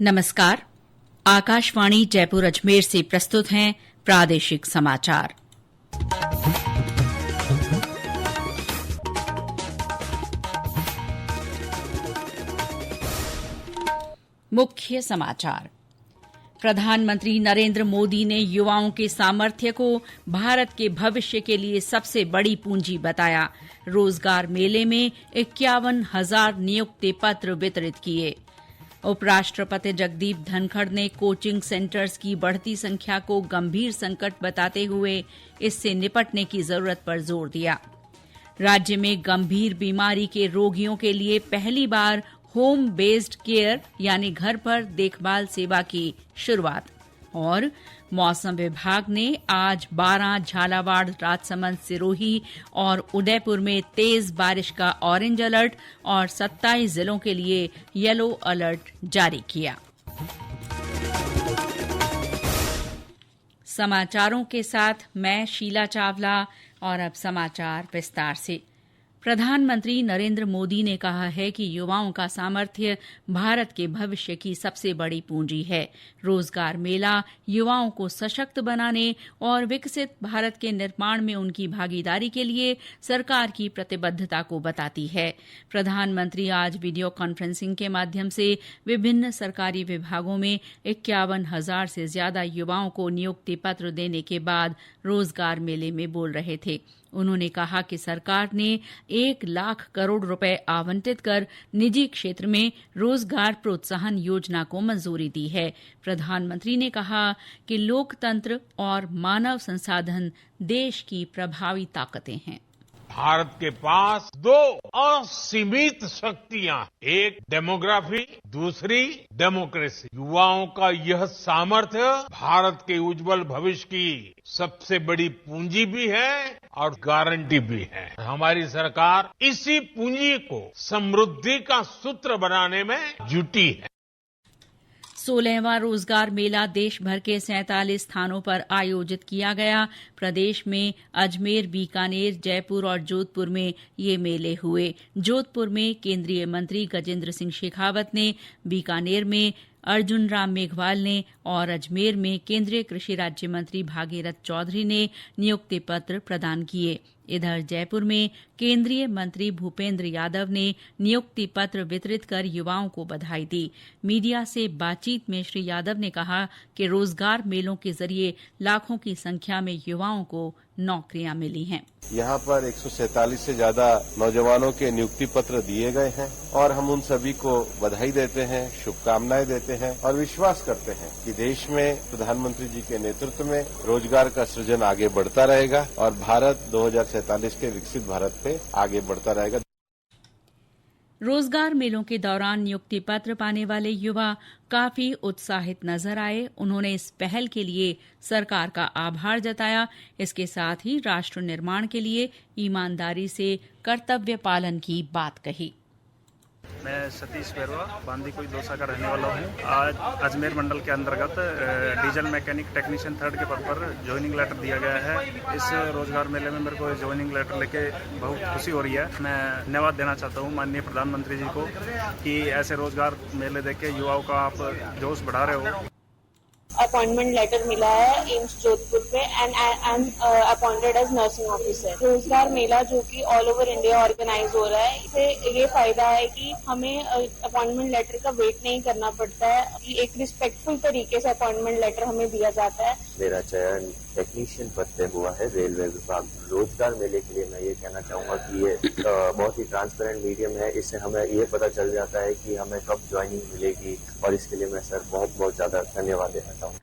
नमस्कार। आकाशवाणी जयपुर अजमेर से प्रस्तुत हैं प्रादेशिक समाचार। मुख्य समाचार। प्रधानमंत्री नरेंद्र मोदी ने युवाओं के सामर्थ्य को भारत के भविष्य के लिए सबसे बड़ी पूंजी बताया। रोजगार मेले में 51,000 नियुक्ति पत्र वितरित किए। उपराष्ट्रपति जगदीप धनखड़ ने कोचिंग सेंटर्स की बढ़ती संख्या को गंभीर संकट बताते हुए इससे निपटने की जरूरत पर जोर दिया। राज्य में गंभीर बीमारी के रोगियों के लिए पहली बार होम बेस्ड केयर यानी घर पर देखभाल सेवा की शुरुआत। और मौसम विभाग ने आज 12, झालावाड़, राजसमंद, सिरोही और उदयपुर में तेज बारिश का ऑरेंज अलर्ट और 27 जिलों के लिए येलो अलर्ट जारी किया। समाचारों के साथ मैं शीला चावला और अब समाचार विस्तार से। प्रधानमंत्री नरेंद्र मोदी ने कहा है कि युवाओं का सामर्थ्य भारत के भविष्य की सबसे बड़ी पूंजी है। रोजगार मेला युवाओं को सशक्त बनाने और विकसित भारत के निर्माण में उनकी भागीदारी के लिए सरकार की प्रतिबद्धता को बताती है। प्रधानमंत्री आज वीडियो कॉन्फ्रेंसिंग के माध्यम से विभिन्न सरकारी विभागों में 51,000 से ज्यादा युवाओं को नियुक्ति पत्र देने के बाद रोजगार मेले में बोल रहे थे। उन्होंने कहा कि सरकार ने 1 लाख करोड़ रुपए आवंटित कर निजी क्षेत्र में रोजगार प्रोत्साहन योजना को मंजूरी दी है। प्रधानमंत्री ने कहा कि लोकतंत्र और मानव संसाधन देश की प्रभावी ताकतें हैं। भारत के पास 2 असीमित शक्तियां, एक डेमोग्राफी, दूसरी डेमोक्रेसी। युवाओं का यह सामर्थ्य भारत के उज्जवल भविष्य की सबसे बड़ी पूंजी भी है और गारंटी भी है। हमारी सरकार इसी पूंजी को समृद्धि का सूत्र बनाने में जुटी है। 16वां रोजगार मेला देश भर के 47 स्थानों पर आयोजित किया गया। प्रदेश में अजमेर, बीकानेर, जयपुर और जोधपुर में ये मेले हुए। जोधपुर में केंद्रीय मंत्री गजेंद्र सिंह शेखावत ने, बीकानेर में अर्जुन राम मेघवाल ने और अजमेर में केंद्रीय कृषि राज्य मंत्री भागीरथ चौधरी ने नियुक्ति पत्र प्रदान किए। इधर जयपुर में केंद्रीय मंत्री भूपेंद्र यादव ने नियुक्ति पत्र वितरित कर युवाओं को बधाई दी। मीडिया से बातचीत में श्री यादव ने कहा कि रोजगार मेलों के जरिए लाखों की संख्या में युवाओं को नौकरियां मिली हैं। यहाँ पर 147 से ज्यादा नौजवानों के नियुक्ति पत्र दिए गए हैं और हम उन सभी को बधाई देते हैं, शुभकामनाएं देते हैं और विश्वास करते हैं कि देश में प्रधानमंत्री जी के नेतृत्व में रोजगार का सृजन आगे बढ़ता रहेगा और भारत 2047 के विकसित भारत पे आगे बढ़ता रहेगा। रोजगार मेलों के दौरान नियुक्ति पत्र पाने वाले युवा काफी उत्साहित नजर आए। उन्होंने इस पहल के लिए सरकार का आभार जताया। इसके साथ ही राष्ट्र निर्माण के लिए ईमानदारी से कर्तव्य पालन की बात कही। मैं सतीश बैरवा, बांदीकुई दौसा का रहने वाला हूँ। आज अजमेर मंडल के अंतर्गत डीजल मैकेनिक टेक्नीशियन 3rd के पद पर ज्वाइनिंग लेटर दिया गया है। इस रोजगार मेले में मेरे को ज्वाइनिंग लेटर लेके बहुत खुशी हो रही है। मैं धन्यवाद देना चाहता हूँ माननीय प्रधानमंत्री जी को कि ऐसे रोजगार मेले देके युवाओं का आप जोश बढ़ा रहे हो। अपॉइंटमेंट लेटर मिला है एम्स जोधपुर पे and I am appointed as nursing officer. Rozgar Mela जो कि ऑल ओवर इंडिया ऑर्गेनाइज हो रहा है, इससे ये फायदा है कि हमें अपॉइंटमेंट लेटर का वेट नहीं करना पड़ता है कि एक रिस्पेक्टफुल तरीके से अपॉइंटमेंट लेटर हमें दिया जाता है। मेरा चयन टेक्नीशियन पद पे हुआ है रेलवे विभाग। रोजगार मेले के लिए मैं ये कहना चाहूंगा कि ये बहुत ही ट्रांसपेरेंट मीडियम है। इससे हमें ये पता चल जाता है कि हमें कब ज्वाइनिंग मिलेगी और इसके लिए मैं सर बहुत ज्यादा धन्यवाद देना चाहूंगा।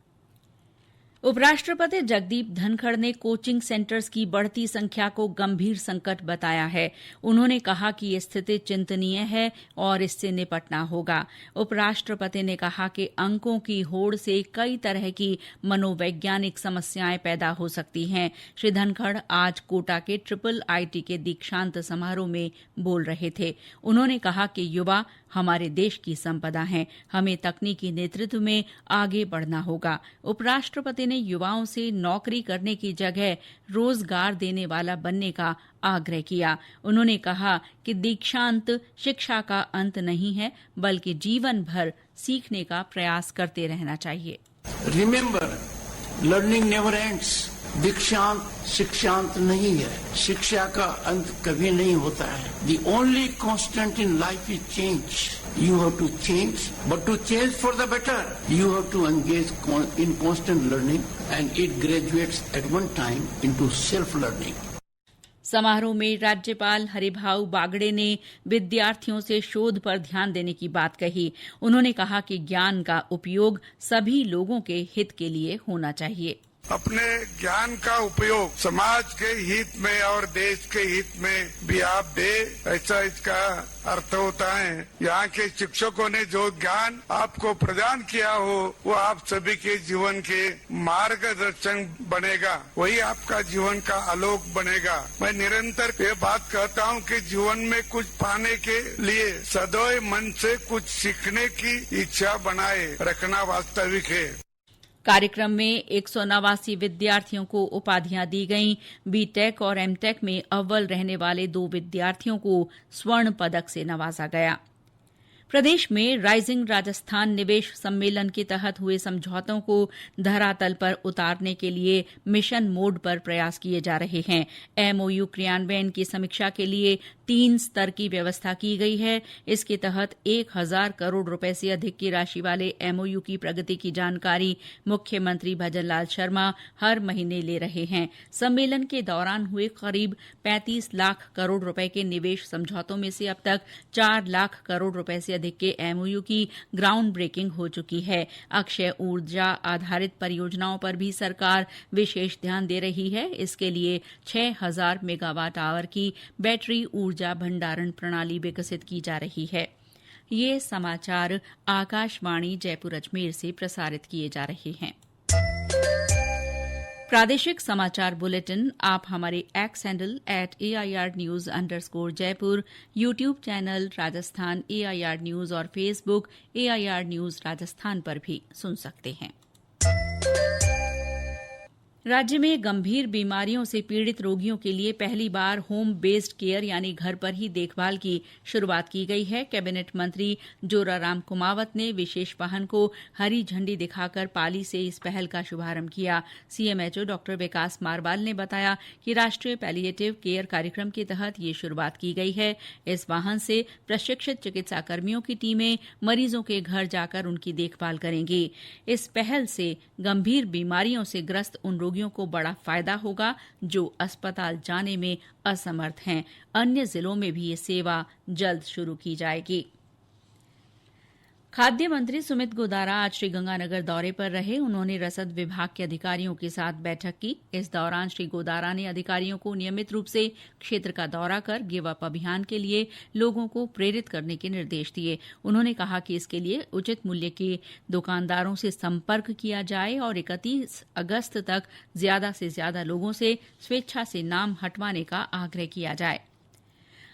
उपराष्ट्रपति जगदीप धनखड़ ने कोचिंग सेंटर्स की बढ़ती संख्या को गंभीर संकट बताया है। उन्होंने कहा कि ये स्थिति चिंतनीय है और इससे निपटना होगा। उपराष्ट्रपति ने कहा कि अंकों की होड़ से कई तरह की मनोवैज्ञानिक समस्याएं पैदा हो सकती हैं। श्री धनखड़ आज कोटा के IIIT के दीक्षांत समारोह में बोल रहे थे। उन्होंने कहा कि युवा हमारे देश की संपदा हैं। हमें तकनीकी नेतृत्व में आगे बढ़ना होगा। उपराष्ट्रपति ने युवाओं से नौकरी करने की जगह रोजगार देने वाला बनने का आग्रह किया। उन्होंने कहा कि दीक्षांत शिक्षा का अंत नहीं है, बल्कि जीवन भर सीखने का प्रयास करते रहना चाहिए। Remember, learning never ends. दीक्षांत शिक्षांत नहीं है, शिक्षा का अंत कभी नहीं होता है। The only constant in life is change. You have to change, but to change for the better, you have to engage in constant learning, and it graduates at one time into self-learning. समारोह में राज्यपाल हरिभाऊ बागड़े ने विद्यार्थियों से शोध पर ध्यान देने की बात कही। उन्होंने कहा कि ज्ञान का उपयोग सभी लोगों के हित के लिए होना चाहिए। अपने ज्ञान का उपयोग समाज के हित में और देश के हित में भी आप दे, ऐसा इसका अर्थ होता है। यहाँ के शिक्षकों ने जो ज्ञान आपको प्रदान किया हो, वो आप सभी के जीवन के मार्गदर्शन बनेगा, वही आपका जीवन का आलोक बनेगा। मैं निरंतर ये बात कहता हूँ कि जीवन में कुछ पाने के लिए सदैव मन से कुछ सीखने की इच्छा बनाए रखना वास्तविक है। कार्यक्रम में 189 विद्यार्थियों को उपाधियां दी गईं। बीटेक और एमटेक में अव्वल रहने वाले 2 विद्यार्थियों को स्वर्ण पदक से नवाजा गया। प्रदेश में राइजिंग राजस्थान निवेश सम्मेलन के तहत हुए समझौतों को धरातल पर उतारने के लिए मिशन मोड पर प्रयास किए जा रहे हैं। एमओयू क्रियान्वयन की समीक्षा के लिए 3 स्तर की व्यवस्था की गई है। इसके तहत 1000 करोड़ रुपए से अधिक की राशि वाले एमओयू की प्रगति की जानकारी मुख्यमंत्री भजनलाल शर्मा हर महीने ले रहे हैं। सम्मेलन के दौरान हुए करीब 35 लाख करोड़ रुपए के निवेश समझौतों में से अब तक 4 लाख करोड़ रुपए से अधिक के एमओयू की ग्राउंड ब्रेकिंग हो चुकी है। अक्षय ऊर्जा आधारित परियोजनाओं पर भी सरकार विशेष ध्यान दे रही है। इसके लिए 6000 मेगावाट आवर की बैटरी ऊर्जा भंडारण प्रणाली विकसित की जा रही है। ये समाचार आकाशवाणी जयपुर अजमेर से प्रसारित किए जा रहे हैं। प्रादेशिक समाचार बुलेटिन आप हमारे एक्स हैंडल @AIRnews_जयपुर, YouTube channel Rajasthan AIR news और फेसबुक AIR न्यूज राजस्थान पर भी सुन सकते हैं। राज्य में गंभीर बीमारियों से पीड़ित रोगियों के लिए पहली बार होम बेस्ड केयर यानी घर पर ही देखभाल की शुरुआत की गई है। कैबिनेट मंत्री जोराराम कुमावत ने विशेष वाहन को हरी झंडी दिखाकर पाली से इस पहल का शुभारंभ किया। सीएमएचओ डॉ विकास मारवाल ने बताया कि राष्ट्रीय पैलिएटिव केयर कार्यक्रम के तहत ये शुरुआत की गई है। इस वाहन से प्रशिक्षित चिकित्सा कर्मियों की टीमें मरीजों के घर जाकर उनकी देखभाल करेंगी। इस पहल से गंभीर बीमारियों से ग्रस्त उन रोगियों को बड़ा फायदा होगा जो अस्पताल जाने में असमर्थ हैं। अन्य जिलों में भी ये सेवा जल्द शुरू की जाएगी। खाद्य मंत्री सुमित गोदारा आज श्रीगंगानगर दौरे पर रहे। उन्होंने रसद विभाग के अधिकारियों के साथ बैठक की। इस दौरान श्री गोदारा ने अधिकारियों को नियमित रूप से क्षेत्र का दौरा कर गिव अप अभियान के लिए लोगों को प्रेरित करने के निर्देश दिए। उन्होंने कहा कि इसके लिए उचित मूल्य के दुकानदारों से संपर्क किया जाए और 31 अगस्त तक ज्यादा से ज्यादा लोगों से स्वेच्छा से नाम हटवाने का आग्रह किया जाए।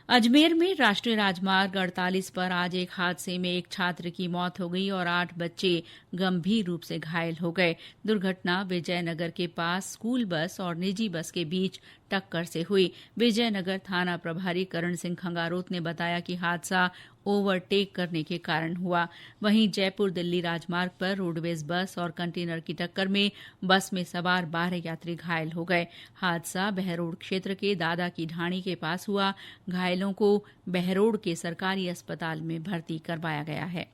अजमेर में राष्ट्रीय राजमार्ग 48 पर आज एक हादसे में एक छात्र की मौत हो गई और 8 बच्चे गंभीर रूप से घायल हो गए। दुर्घटना विजयनगर के पास स्कूल बस और निजी बस के बीच टक्कर से हुई। विजयनगर थाना प्रभारी करण सिंह खंगारोत ने बताया कि हादसा ओवरटेक करने के कारण हुआ। वहीं जयपुर दिल्ली राजमार्ग पर रोडवेज बस और कंटेनर की टक्कर में बस में सवार 12 यात्री घायल हो गए। हादसा बहरोड क्षेत्र के दादा की ढाणी के पास हुआ। घायलों को बहरोड के सरकारी अस्पताल में भर्ती करवाया गया है।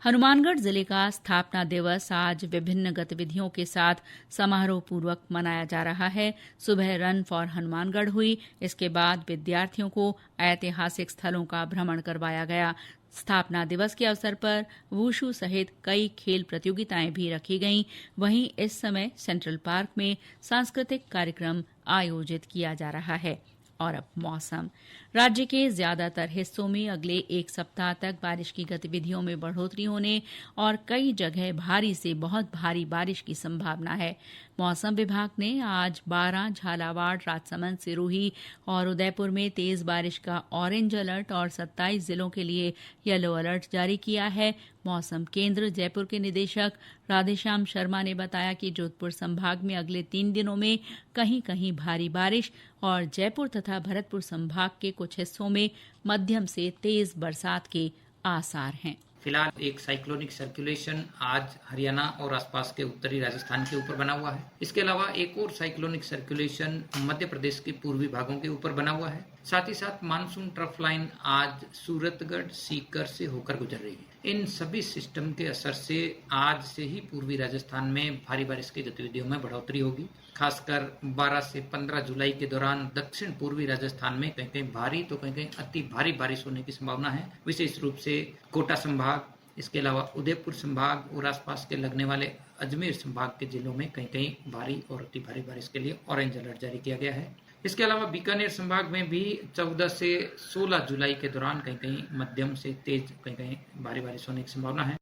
हनुमानगढ़ जिले का स्थापना दिवस आज विभिन्न गतिविधियों के साथ समारोहपूर्वक मनाया जा रहा है। सुबह रन फॉर हनुमानगढ़ हुई। इसके बाद विद्यार्थियों को ऐतिहासिक स्थलों का भ्रमण करवाया गया। स्थापना दिवस के अवसर पर वुशु सहित कई खेल प्रतियोगिताएं भी रखी गईं। वहीं इस समय सेंट्रल पार्क में सांस्कृतिक कार्यक्रम आयोजित किया जा रहा है। और अब मौसम। राज्य के ज्यादातर हिस्सों में अगले एक सप्ताह तक बारिश की गतिविधियों में बढ़ोतरी होने और कई जगह भारी से बहुत भारी बारिश की संभावना है। मौसम विभाग ने आज 12, झालावाड़, राजसमंद, सिरोही और उदयपुर में तेज बारिश का ऑरेंज अलर्ट और 27 जिलों के लिए येलो अलर्ट जारी किया है। मौसम केंद्र जयपुर के निदेशक राधेश्याम शर्मा ने बताया कि जोधपुर संभाग में अगले 3 दिनों में कहीं कहीं भारी बारिश और जयपुर तथा भरतपुर संभाग के कुछ हिस्सों में मध्यम से तेज बरसात के आसार हैं। फिलहाल एक साइक्लोनिक सर्कुलेशन आज हरियाणा और आसपास के उत्तरी राजस्थान के ऊपर बना हुआ है। इसके अलावा एक और साइक्लोनिक सर्कुलेशन मध्य प्रदेश के पूर्वी भागों के ऊपर बना हुआ है। साथ ही साथ मानसून ट्रफ लाइन आज सूरतगढ़, सीकर से होकर गुजर रही है। इन सभी सिस्टम के असर से आज से ही पूर्वी राजस्थान में भारी बारिश की गतिविधियों में बढ़ोतरी होगी। खासकर 12 से 15 जुलाई के दौरान दक्षिण पूर्वी राजस्थान में कहीं कहीं भारी तो कहीं कहीं अति भारी बारिश होने की संभावना है। विशेष रूप से कोटा संभाग, इसके अलावा उदयपुर संभाग और आसपास के लगने वाले अजमेर संभाग के जिलों में कहीं कहीं भारी और अति भारी बारिश के लिए ऑरेंज अलर्ट जारी किया गया है। इसके अलावा बीकानेर संभाग में भी 14 से 16 जुलाई के दौरान कहीं कहीं मध्यम से तेज कहीं कहीं भारी बारिश होने की संभावना है।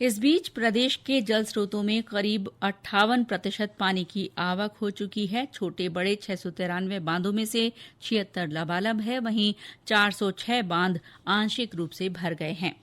इस बीच प्रदेश के जल स्रोतों में करीब 58% पानी की आवक हो चुकी है। छोटे बड़े 693 बांधों में से 76 लबालब है, वहीं 406 बांध आंशिक रूप से भर गए हैं।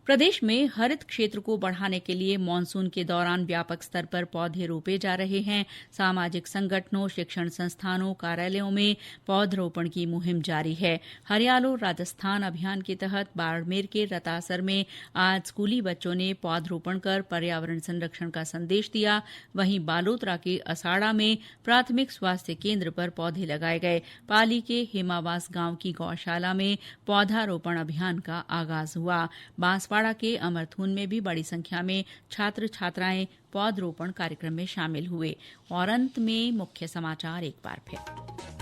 प्रदेश में हरित क्षेत्र को बढ़ाने के लिए मानसून के दौरान व्यापक स्तर पर पौधे रोपे जा रहे हैं। सामाजिक संगठनों, शिक्षण संस्थानों, कार्यालयों में पौधरोपण की मुहिम जारी है। हरियालो राजस्थान अभियान के तहत बाड़मेर के रतासर में आज स्कूली बच्चों ने पौधरोपण कर पर्यावरण संरक्षण का संदेश दिया। वहीं बालोतरा के असाड़ा में प्राथमिक स्वास्थ्य केंद्र पर पौधे लगाए गए। पाली के हेमावास गांव की गौशाला में पौधारोपण अभियान का आगाज हुआ। बांसवाड़ा के अमरथून में भी बड़ी संख्या में छात्र छात्राएं पौधरोपण कार्यक्रम में शामिल हुए। और अंत में मुख्य समाचार एक बार फिर।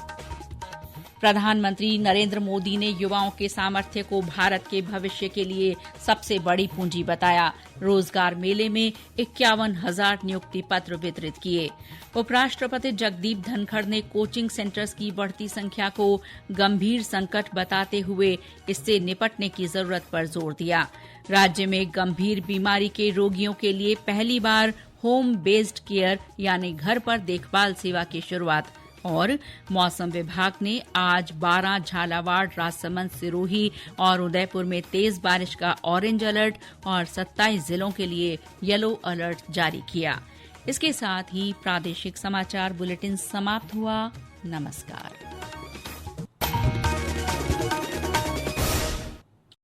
प्रधानमंत्री नरेंद्र मोदी ने युवाओं के सामर्थ्य को भारत के भविष्य के लिए सबसे बड़ी पूंजी बताया। रोजगार मेले में 51,000 नियुक्ति पत्र वितरित किए। उपराष्ट्रपति जगदीप धनखड़ ने कोचिंग सेंटर्स की बढ़ती संख्या को गंभीर संकट बताते हुए इससे निपटने की जरूरत पर जोर दिया। राज्य में गंभीर बीमारी के रोगियों के लिए पहली बार होम बेस्ड केयर यानी घर पर देखभाल सेवा की शुरुआत। और मौसम विभाग ने आज 12, झालावाड़, राजसमंद, सिरोही और उदयपुर में तेज बारिश का ऑरेंज अलर्ट और 27 जिलों के लिए येलो अलर्ट जारी किया। इसके साथ ही प्रादेशिक समाचार बुलेटिन समाप्त हुआ। नमस्कार।